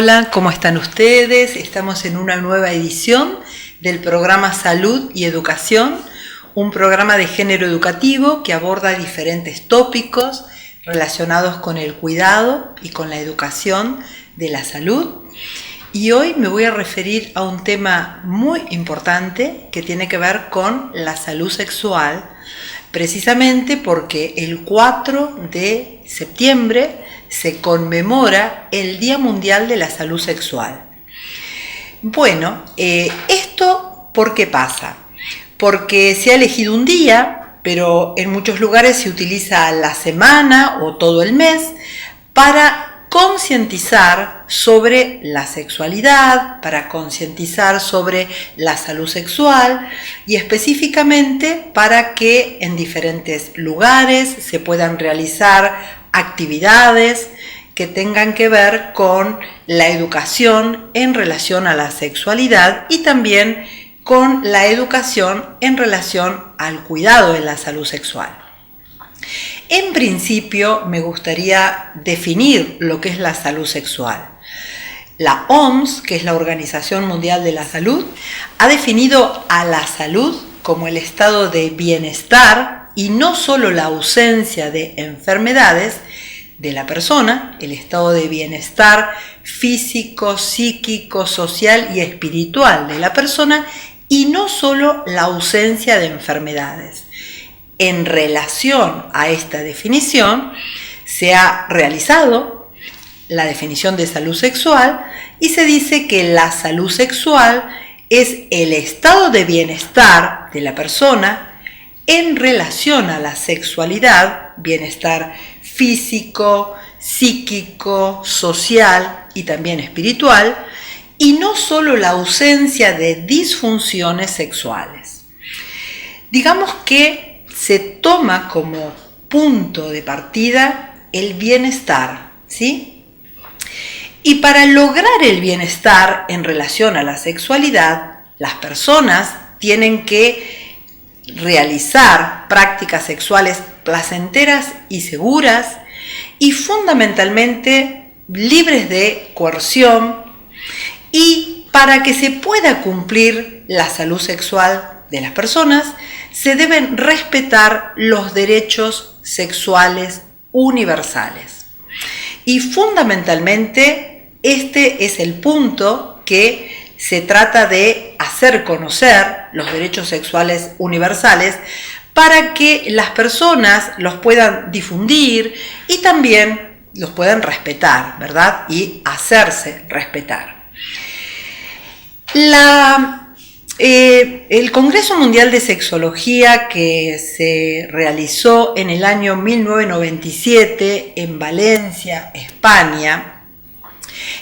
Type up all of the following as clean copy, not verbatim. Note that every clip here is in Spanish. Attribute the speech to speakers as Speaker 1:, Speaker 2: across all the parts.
Speaker 1: Hola, ¿cómo están ustedes? Estamos en una nueva edición del programa Salud y Educación, un programa de género educativo que aborda diferentes tópicos relacionados con el cuidado y con la educación de la salud. Y hoy me voy a referir a un tema muy importante que tiene que ver con la salud sexual, precisamente porque el 4 de septiembre se conmemora el Día Mundial de la Salud Sexual. Bueno, ¿esto por qué pasa? Porque se ha elegido un día, pero en muchos lugares se utiliza la semana o todo el mes para concientizar sobre la sexualidad, para concientizar sobre la salud sexual y específicamente para que en diferentes lugares se puedan realizar actividades que tengan que ver con la educación en relación a la sexualidad y también con la educación en relación al cuidado de la salud sexual. En principio, me gustaría definir lo que es la salud sexual. La OMS, que es la Organización Mundial de la Salud, ha definido a la salud como el estado de bienestar y no solo la ausencia de enfermedades de la persona, el estado de bienestar físico, psíquico, social y espiritual de la persona, y no solo la ausencia de enfermedades. En relación a esta definición, se ha realizado la definición de salud sexual y se dice que la salud sexual es el estado de bienestar de la persona en relación a la sexualidad, bienestar físico, psíquico, social y también espiritual, y no solo la ausencia de disfunciones sexuales. Digamos que se toma como punto de partida el bienestar, ¿sí? Y para lograr el bienestar en relación a la sexualidad, las personas tienen que realizar prácticas sexuales placenteras y seguras y fundamentalmente libres de coerción, y para que se pueda cumplir la salud sexual de las personas se deben respetar los derechos sexuales universales. Y fundamentalmente este es el punto que se trata de hacer conocer, los derechos sexuales universales, para que las personas los puedan difundir y también los puedan respetar, ¿verdad? Y hacerse respetar. El Congreso Mundial de Sexología, que se realizó en el año 1997 en Valencia, España,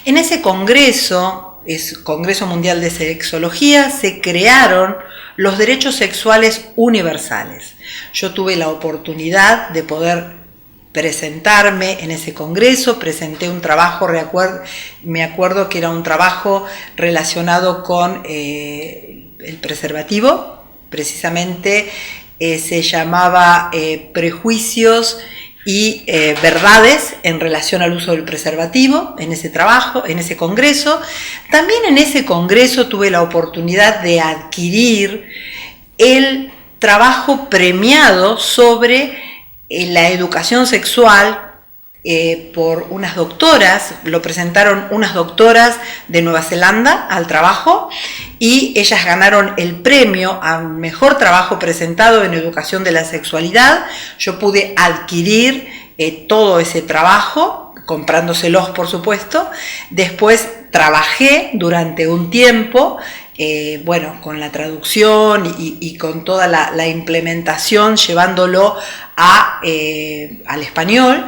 Speaker 1: en ese Congreso Mundial de Sexología, se crearon los derechos sexuales universales. Yo tuve la oportunidad de poder presentarme en ese congreso, presenté un trabajo, me acuerdo que era un trabajo relacionado con el preservativo, precisamente se llamaba Prejuicios y verdades en relación al uso del preservativo, en ese trabajo, en ese congreso. También en ese congreso tuve la oportunidad de adquirir el trabajo premiado sobre la educación sexual por unas doctoras, lo presentaron unas doctoras de Nueva Zelanda al trabajo, y ellas ganaron el premio a mejor trabajo presentado en educación de la sexualidad. Yo pude adquirir todo ese trabajo, comprándoselos por supuesto. Después trabajé durante un tiempo, con la traducción y con toda la implementación, llevándolo al español,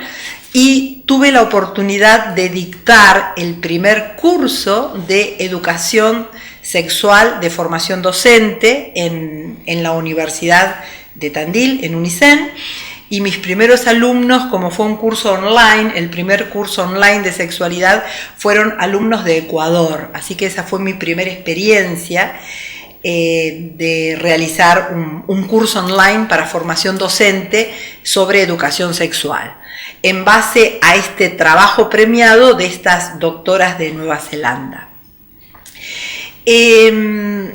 Speaker 1: y tuve la oportunidad de dictar el primer curso de educación sexual de formación docente en la Universidad de Tandil, en UNICEN, y mis primeros alumnos, como fue un curso online, el primer curso online de sexualidad, fueron alumnos de Ecuador, así que esa fue mi primera experiencia de realizar un curso online para formación docente sobre educación sexual. en base a este trabajo premiado de estas doctoras de Nueva Zelanda. Este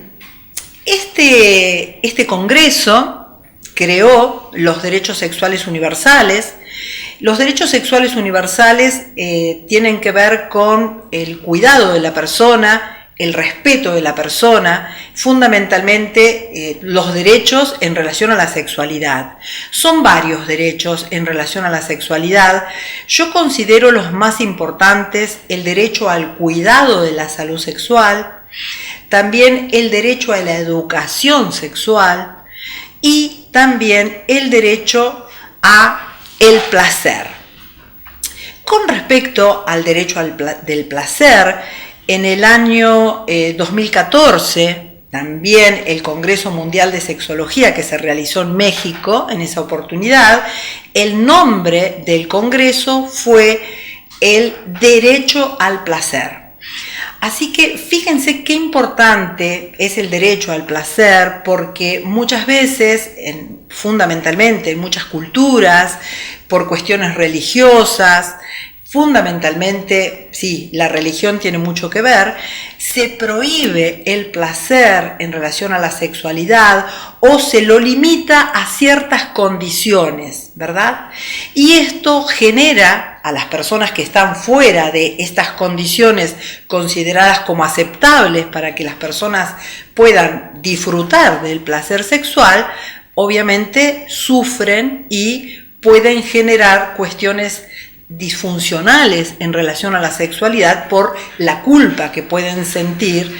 Speaker 1: congreso creó los derechos sexuales universales. Los derechos sexuales universales tienen que ver con el cuidado de la persona, el respeto de la persona, fundamentalmente los derechos en relación a la sexualidad. Son varios derechos en relación a la sexualidad. Yo considero los más importantes el derecho al cuidado de la salud sexual, también el derecho a la educación sexual y también el derecho a el placer. Con respecto al derecho del placer, en el año 2014, también el Congreso Mundial de Sexología que se realizó en México, en esa oportunidad, el nombre del Congreso fue el derecho al placer. Así que fíjense qué importante es el derecho al placer, porque muchas veces, fundamentalmente en muchas culturas, por cuestiones religiosas, fundamentalmente, sí, la religión tiene mucho que ver, se prohíbe el placer en relación a la sexualidad o se lo limita a ciertas condiciones, ¿verdad? Y esto genera a las personas que están fuera de estas condiciones consideradas como aceptables para que las personas puedan disfrutar del placer sexual, obviamente sufren y pueden generar cuestiones disfuncionales en relación a la sexualidad por la culpa que pueden sentir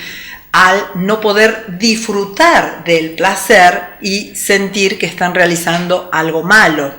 Speaker 1: al no poder disfrutar del placer y sentir que están realizando algo malo.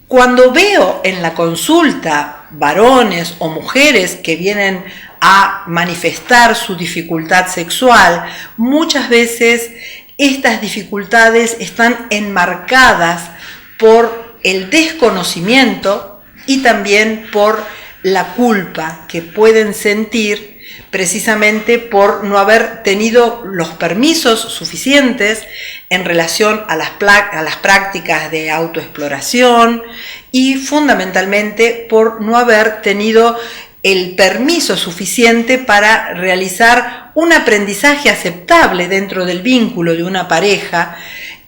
Speaker 1: Cuando veo en la consulta varones o mujeres que vienen a manifestar su dificultad sexual, muchas veces estas dificultades están enmarcadas por el desconocimiento y también por la culpa que pueden sentir precisamente por no haber tenido los permisos suficientes en relación a las prácticas de autoexploración y fundamentalmente por no haber tenido el permiso suficiente para realizar un aprendizaje aceptable dentro del vínculo de una pareja,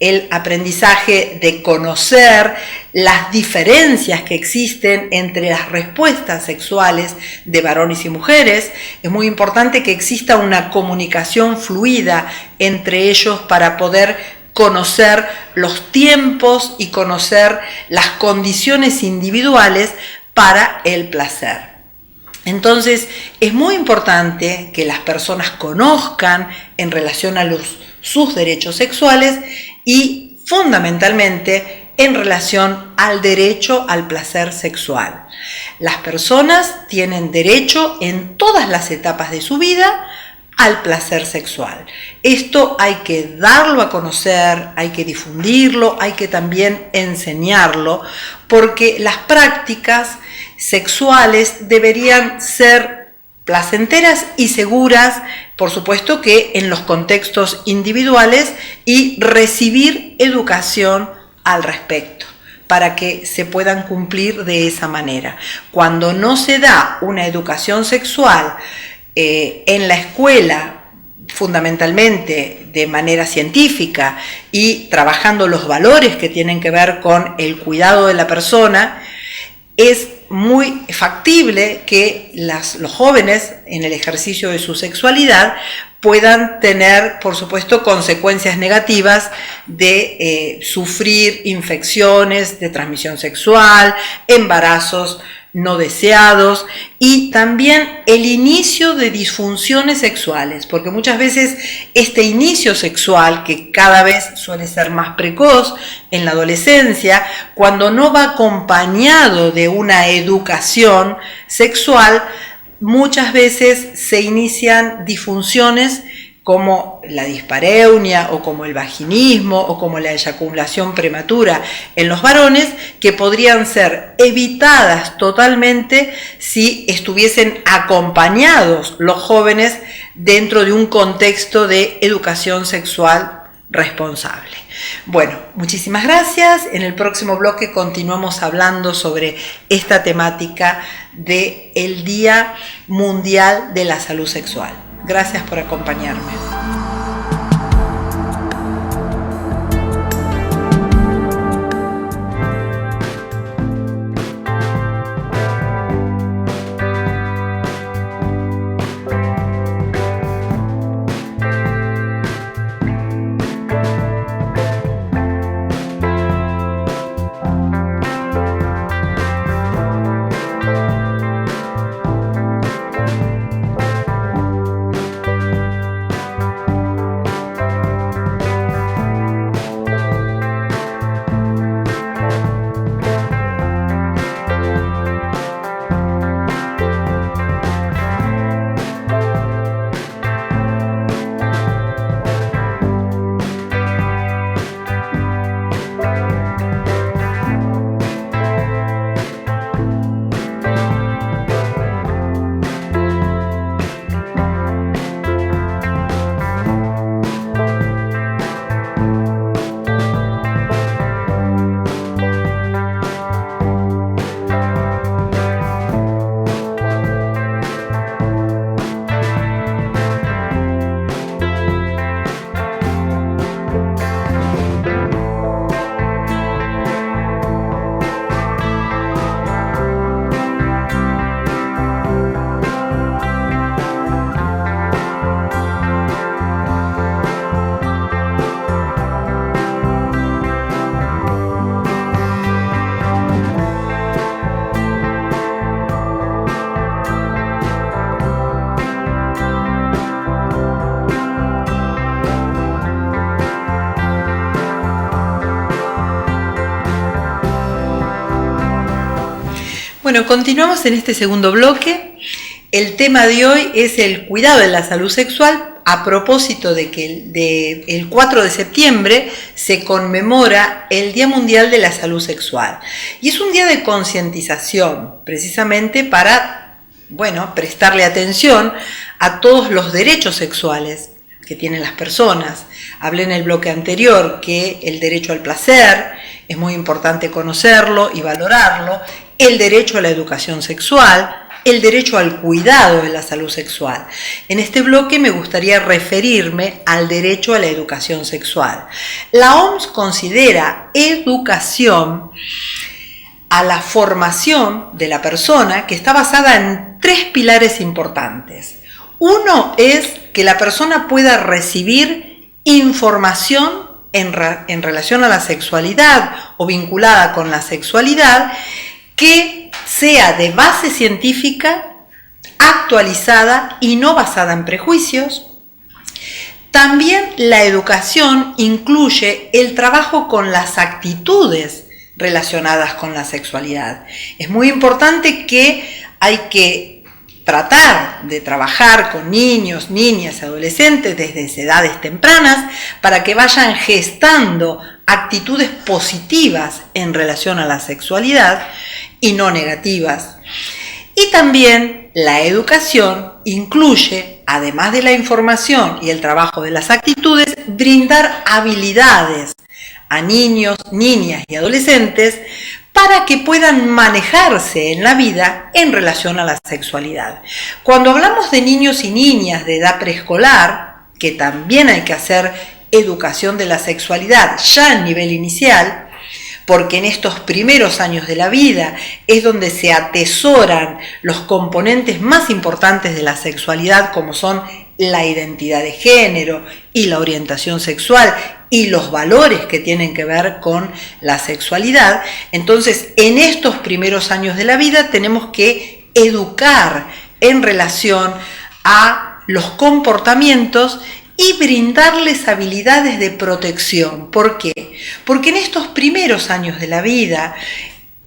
Speaker 1: el aprendizaje de conocer las diferencias que existen entre las respuestas sexuales de varones y mujeres. Es muy importante que exista una comunicación fluida entre ellos para poder conocer los tiempos y conocer las condiciones individuales para el placer. Entonces, es muy importante que las personas conozcan en relación a sus derechos sexuales y fundamentalmente en relación al derecho al placer sexual. Las personas tienen derecho en todas las etapas de su vida al placer sexual. Esto hay que darlo a conocer, hay que difundirlo, hay que también enseñarlo, porque las prácticas sexuales deberían ser placenteras y seguras, por supuesto que en los contextos individuales, y recibir educación al respecto para que se puedan cumplir de esa manera. Cuando no se da una educación sexual en la escuela, fundamentalmente de manera científica y trabajando los valores que tienen que ver con el cuidado de la persona, es muy factible que los jóvenes en el ejercicio de su sexualidad puedan tener, por supuesto, consecuencias negativas de sufrir infecciones de transmisión sexual, embarazos no deseados y también el inicio de disfunciones sexuales, porque muchas veces este inicio sexual, que cada vez suele ser más precoz en la adolescencia, cuando no va acompañado de una educación sexual, muchas veces se inician disfunciones como la dispareunia o como el vaginismo o como la eyaculación prematura en los varones, que podrían ser evitadas totalmente si estuviesen acompañados los jóvenes dentro de un contexto de educación sexual responsable. Bueno, muchísimas gracias. En el próximo bloque continuamos hablando sobre esta temática del Día Mundial de la Salud Sexual. Gracias por acompañarme. Bueno, continuamos en este segundo bloque. El tema de hoy es el cuidado de la salud sexual a propósito de que el 4 de septiembre se conmemora el Día Mundial de la Salud Sexual. Y es un día de concientización, precisamente para, prestarle atención a todos los derechos sexuales que tienen las personas. Hablé en el bloque anterior que el derecho al placer es muy importante conocerlo y valorarlo, el derecho a la educación sexual, el derecho al cuidado de la salud sexual. En este bloque me gustaría referirme al derecho a la educación sexual. La OMS considera educación a la formación de la persona que está basada en 3 pilares importantes. Uno es que la persona pueda recibir información en relación a la sexualidad o vinculada con la sexualidad que sea de base científica, actualizada y no basada en prejuicios. También la educación incluye el trabajo con las actitudes relacionadas con la sexualidad. Es muy importante que hay que tratar de trabajar con niños, niñas, adolescentes desde edades tempranas para que vayan gestando actitudes positivas en relación a la sexualidad y no negativas. Y también la educación incluye, además de la información y el trabajo de las actitudes, brindar habilidades a niños, niñas y adolescentes para que puedan manejarse en la vida en relación a la sexualidad. Cuando hablamos de niños y niñas de edad preescolar, que también hay que hacer educación de la sexualidad ya en nivel inicial, porque en estos primeros años de la vida es donde se atesoran los componentes más importantes de la sexualidad, como son la identidad de género y la orientación sexual y los valores que tienen que ver con la sexualidad. Entonces, en estos primeros años de la vida tenemos que educar en relación a los comportamientos y brindarles habilidades de protección. ¿Por qué? Porque en estos primeros años de la vida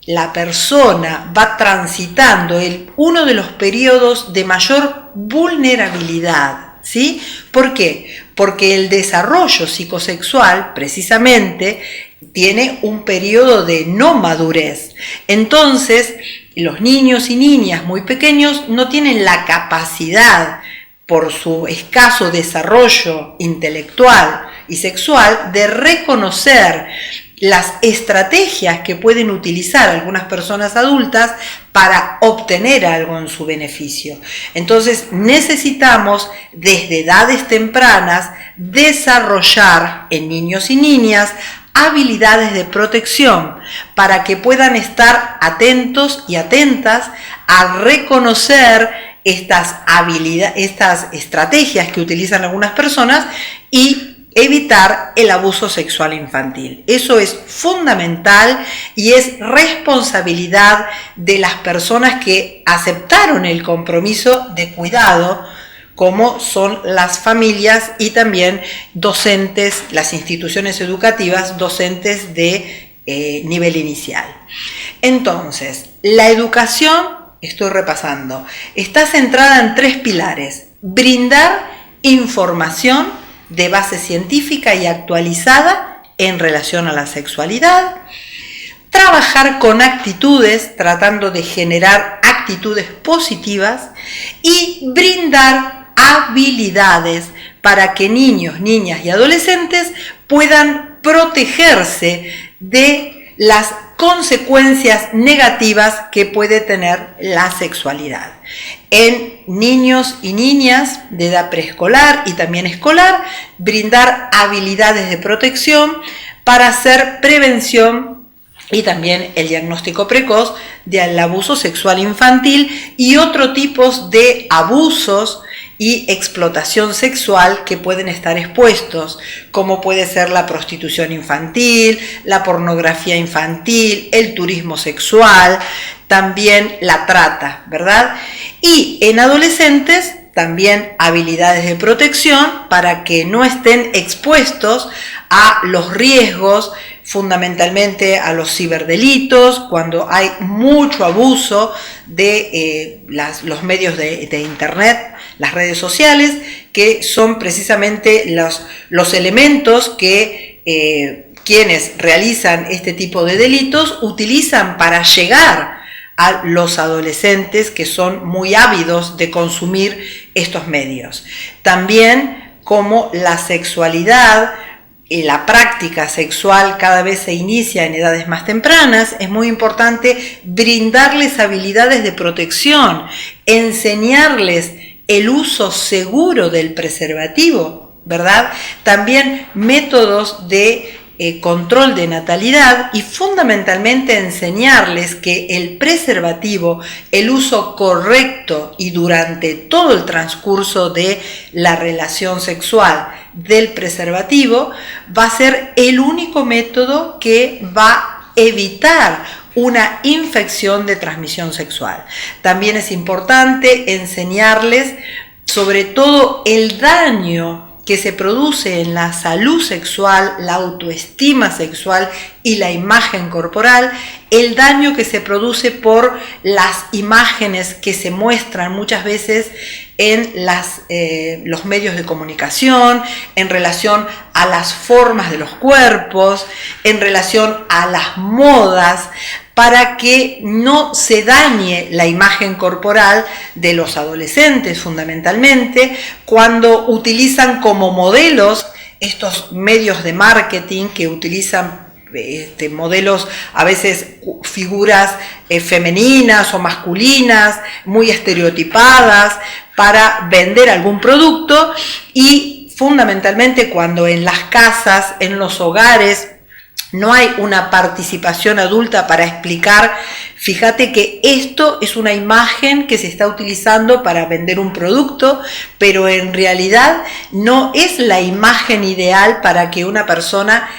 Speaker 1: la persona va transitando uno de los periodos de mayor vulnerabilidad, ¿sí? ¿Por qué? Porque el desarrollo psicosexual precisamente tiene un periodo de no madurez. Entonces, los niños y niñas muy pequeños no tienen la capacidad por su escaso desarrollo intelectual y sexual, de reconocer las estrategias que pueden utilizar algunas personas adultas para obtener algo en su beneficio. Entonces necesitamos desde edades tempranas desarrollar en niños y niñas habilidades de protección para que puedan estar atentos y atentas a reconocer estas estrategias que utilizan algunas personas y evitar el abuso sexual infantil. Eso es fundamental y es responsabilidad de las personas que aceptaron el compromiso de cuidado, como son las familias y también docentes, las instituciones educativas, docentes de nivel inicial. Entonces, la educación, estoy repasando, está centrada en 3 pilares: brindar información de base científica y actualizada en relación a la sexualidad, trabajar con actitudes, tratando de generar actitudes positivas, y brindar habilidades para que niños, niñas y adolescentes puedan protegerse de las consecuencias negativas que puede tener la sexualidad. En niños y niñas de edad preescolar y también escolar, brindar habilidades de protección para hacer prevención y también el diagnóstico precoz del abuso sexual infantil y otros tipos de abusos y explotación sexual que pueden estar expuestos, como puede ser la prostitución infantil, la pornografía infantil, el turismo sexual, también la trata, ¿verdad? Y en adolescentes también habilidades de protección para que no estén expuestos a los riesgos, fundamentalmente a los ciberdelitos, cuando hay mucho abuso de los medios de internet, las redes sociales, que son precisamente los elementos que quienes realizan este tipo de delitos utilizan para llegar a los adolescentes, que son muy ávidos de consumir estos medios. También como la sexualidad y la práctica sexual cada vez se inicia en edades más tempranas, es muy importante brindarles habilidades de protección, enseñarles el uso seguro del preservativo, ¿verdad? También métodos de control de natalidad y fundamentalmente enseñarles que el preservativo, el uso correcto y durante todo el transcurso de la relación sexual del preservativo va a ser el único método que va a evitar una infección de transmisión sexual. También es importante enseñarles sobre todo el daño que se produce en la salud sexual, la autoestima sexual y la imagen corporal, el daño que se produce por las imágenes que se muestran muchas veces en los medios de comunicación, en relación a las formas de los cuerpos, en relación a las modas, para que no se dañe la imagen corporal de los adolescentes fundamentalmente, cuando utilizan como modelos estos medios de marketing que utilizan modelos, a veces figuras femeninas o masculinas, muy estereotipadas, para vender algún producto, y fundamentalmente cuando en las casas, en los hogares, no hay una participación adulta para explicar, fíjate que esto es una imagen que se está utilizando para vender un producto, pero en realidad no es la imagen ideal para que una persona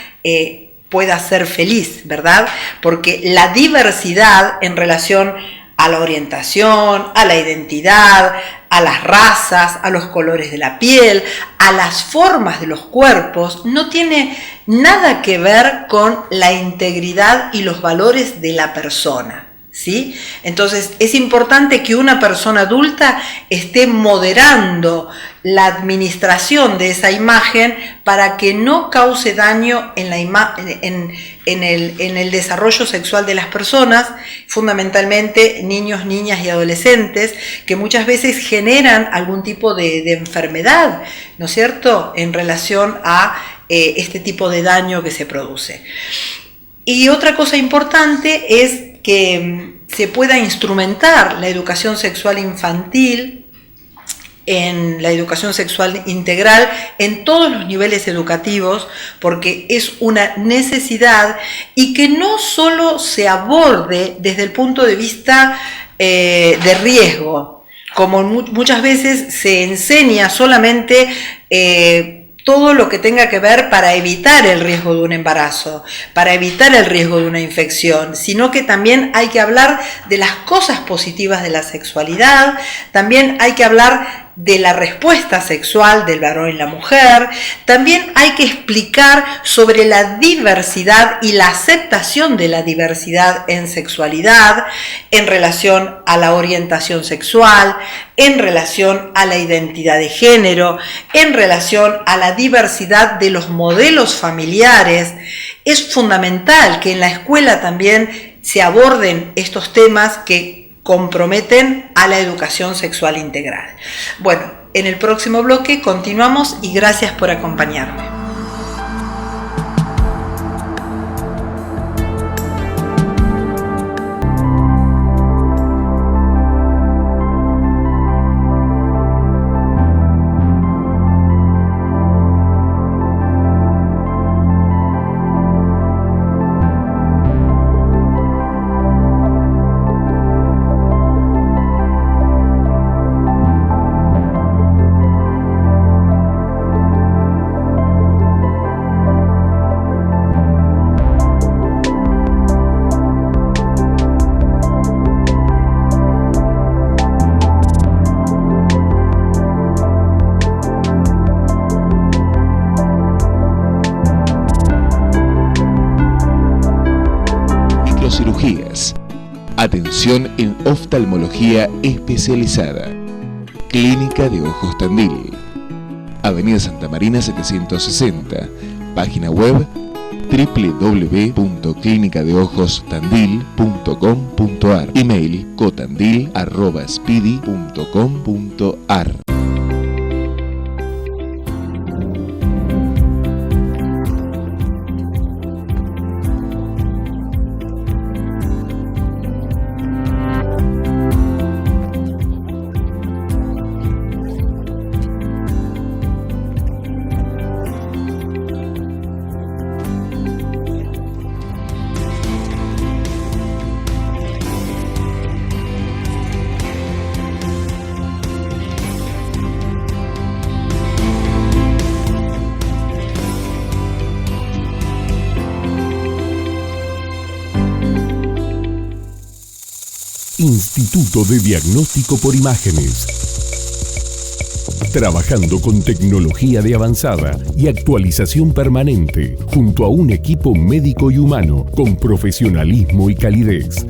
Speaker 1: pueda ser feliz, ¿verdad? Porque la diversidad en relación a la orientación, a la identidad, a las razas, a los colores de la piel, a las formas de los cuerpos, no tiene nada que ver con la integridad y los valores de la persona, ¿sí? Entonces es importante que una persona adulta esté moderando la administración de esa imagen para que no cause daño en el desarrollo sexual de las personas, fundamentalmente niños, niñas y adolescentes, que muchas veces generan algún tipo de enfermedad, ¿no es cierto?, en relación a este tipo de daño que se produce. Y otra cosa importante es que se pueda instrumentar la educación sexual infantil en la educación sexual integral en todos los niveles educativos, porque es una necesidad, y que no solo se aborde desde el punto de vista de riesgo, como muchas veces se enseña solamente todo lo que tenga que ver para evitar el riesgo de un embarazo, para evitar el riesgo de una infección, sino que también hay que hablar de las cosas positivas de la sexualidad, también hay que hablar de la respuesta sexual del varón y la mujer, también hay que explicar sobre la diversidad y la aceptación de la diversidad en sexualidad, en relación a la orientación sexual, en relación a la identidad de género, en relación a la diversidad de los modelos familiares. Es fundamental que en la escuela también se aborden estos temas que comprometen a la educación sexual integral. Bueno, en el próximo bloque continuamos y gracias por acompañarme.
Speaker 2: Atención en oftalmología especializada. Clínica de Ojos Tandil. Avenida Santa Marina 760. Página web www.clinicadeojostandil.com.ar. Email cotandil@spidi.com.ar.
Speaker 3: Instituto de Diagnóstico por Imágenes. Trabajando con tecnología de avanzada y actualización permanente, junto a un equipo médico y humano con profesionalismo y calidez.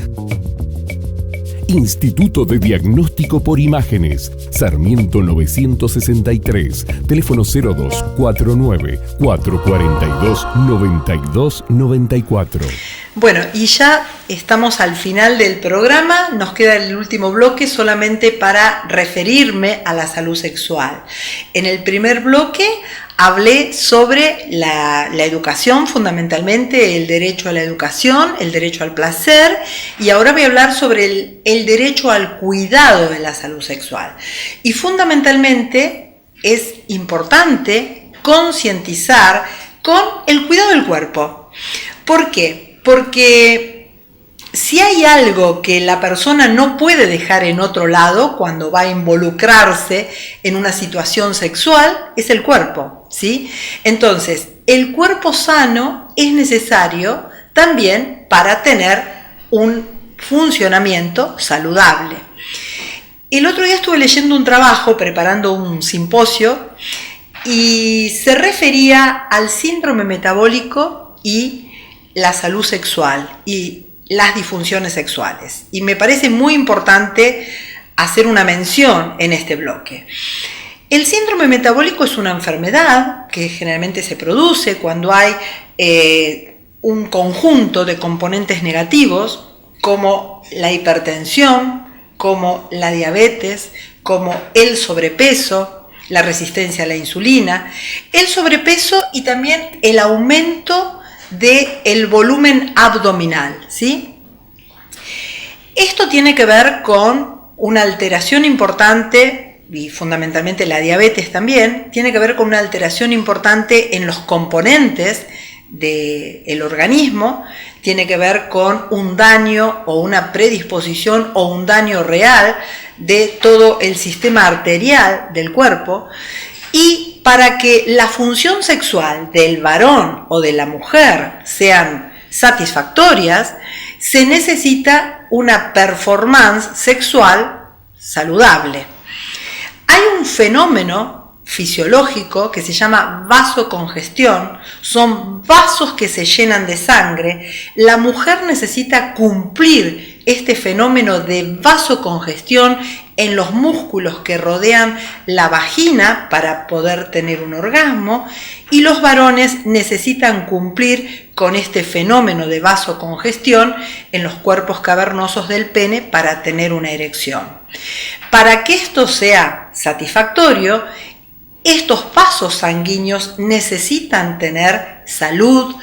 Speaker 3: Instituto de Diagnóstico por Imágenes, Sarmiento 963, teléfono 0249 442 9294.
Speaker 1: Bueno, y ya estamos al final del programa, nos queda el último bloque solamente para referirme a la salud sexual. En el primer bloque hablé sobre la educación, fundamentalmente el derecho a la educación, el derecho al placer, y ahora voy a hablar sobre el derecho al cuidado de la salud sexual. Y fundamentalmente es importante concientizar con el cuidado del cuerpo. ¿Por qué? Porque si hay algo que la persona no puede dejar en otro lado cuando va a involucrarse en una situación sexual, es el cuerpo, ¿sí? Entonces, el cuerpo sano es necesario también para tener un funcionamiento saludable. El otro día estuve leyendo un trabajo, preparando un simposio, y se refería al síndrome metabólico y la salud sexual, y las disfunciones sexuales. Y me parece muy importante hacer una mención en este bloque. El síndrome metabólico es una enfermedad que generalmente se produce cuando hay un conjunto de componentes negativos como la hipertensión, como la diabetes, como el sobrepeso, la resistencia a la insulina, el sobrepeso y también el aumento del volumen abdominal, ¿sí? Esto tiene que ver con una alteración importante, y fundamentalmente la diabetes también, tiene que ver con una alteración importante en los componentes del organismo, tiene que ver con un daño o una predisposición o un daño real de todo el sistema arterial del cuerpo. Y para que la función sexual del varón o de la mujer sean satisfactorias, se necesita una performance sexual saludable. Hay un fenómeno fisiológico que se llama vasocongestión, son vasos que se llenan de sangre. La mujer necesita cumplir este fenómeno de vasocongestión en los músculos que rodean la vagina para poder tener un orgasmo, y los varones necesitan cumplir con este fenómeno de vasocongestión en los cuerpos cavernosos del pene para tener una erección. Para que esto sea satisfactorio, estos vasos sanguíneos necesitan tener salud.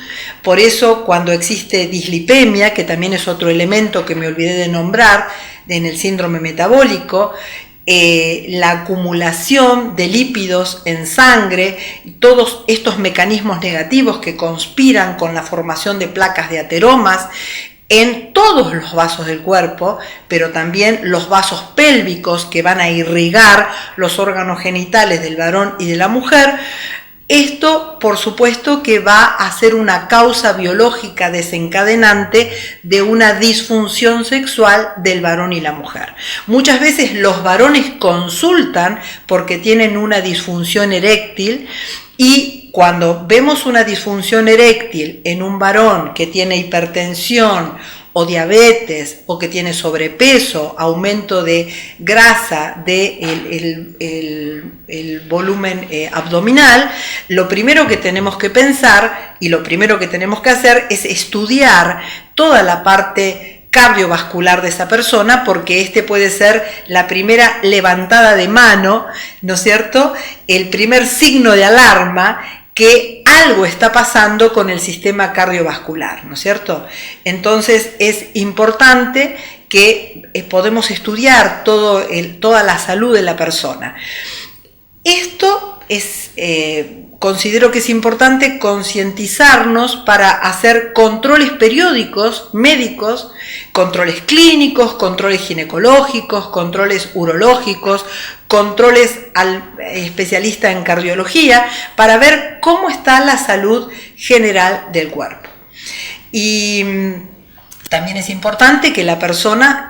Speaker 1: Por eso, cuando existe dislipemia, que también es otro elemento que me olvidé de nombrar en el síndrome metabólico, la acumulación de lípidos en sangre, todos estos mecanismos negativos que conspiran con la formación de placas de ateromas en todos los vasos del cuerpo, pero también los vasos pélvicos que van a irrigar los órganos genitales del varón y de la mujer. Esto, por supuesto, que va a ser una causa biológica desencadenante de una disfunción sexual del varón y la mujer. Muchas veces los varones consultan porque tienen una disfunción eréctil, y cuando vemos una disfunción eréctil en un varón que tiene hipertensión o diabetes o que tiene sobrepeso, aumento de grasa del el volumen abdominal, lo primero que tenemos que pensar y lo primero que tenemos que hacer es estudiar toda la parte cardiovascular de esa persona, porque este puede ser la primera levantada de mano, ¿no es cierto?, el primer signo de alarma que algo está pasando con el sistema cardiovascular, ¿no es cierto? Entonces es importante que podemos estudiar toda la salud de la persona. Esto es, considero que es importante concientizarnos para hacer controles periódicos médicos, controles clínicos, controles ginecológicos, controles urológicos, controles al especialista en cardiología, para ver cómo está la salud general del cuerpo. Y también es importante que la persona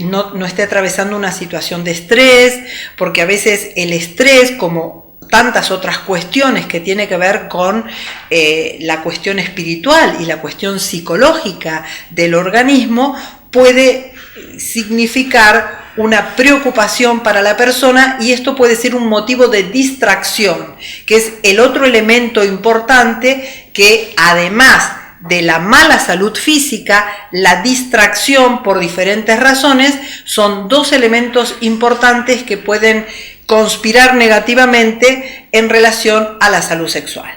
Speaker 1: no esté atravesando una situación de estrés, porque a veces el estrés, como tantas otras cuestiones que tiene que ver con la cuestión espiritual y la cuestión psicológica del organismo, puede significar una preocupación para la persona, y esto puede ser un motivo de distracción, que es el otro elemento importante, que además de la mala salud física, la distracción por diferentes razones son dos elementos importantes que pueden conspirar negativamente en relación a la salud sexual.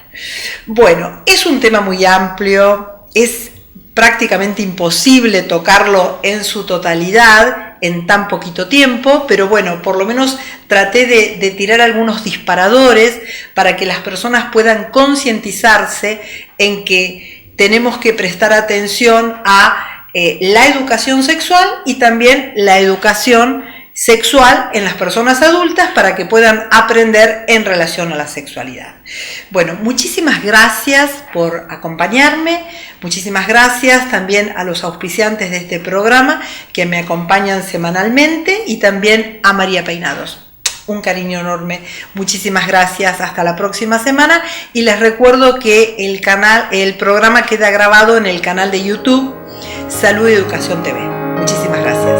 Speaker 1: Bueno, es un tema muy amplio, es prácticamente imposible tocarlo en su totalidad en tan poquito tiempo, pero bueno, por lo menos traté de tirar algunos disparadores para que las personas puedan concientizarse en que tenemos que prestar atención a la educación sexual y también la educación sexual en las personas adultas, para que puedan aprender en relación a la sexualidad. Bueno, muchísimas gracias por acompañarme, muchísimas gracias también a los auspiciantes de este programa que me acompañan semanalmente, y también a María Peinados. un cariño enorme. Muchísimas gracias. Hasta la próxima semana. Y les recuerdo que el programa queda grabado en el canal de YouTube Salud y Educación TV. Muchísimas gracias.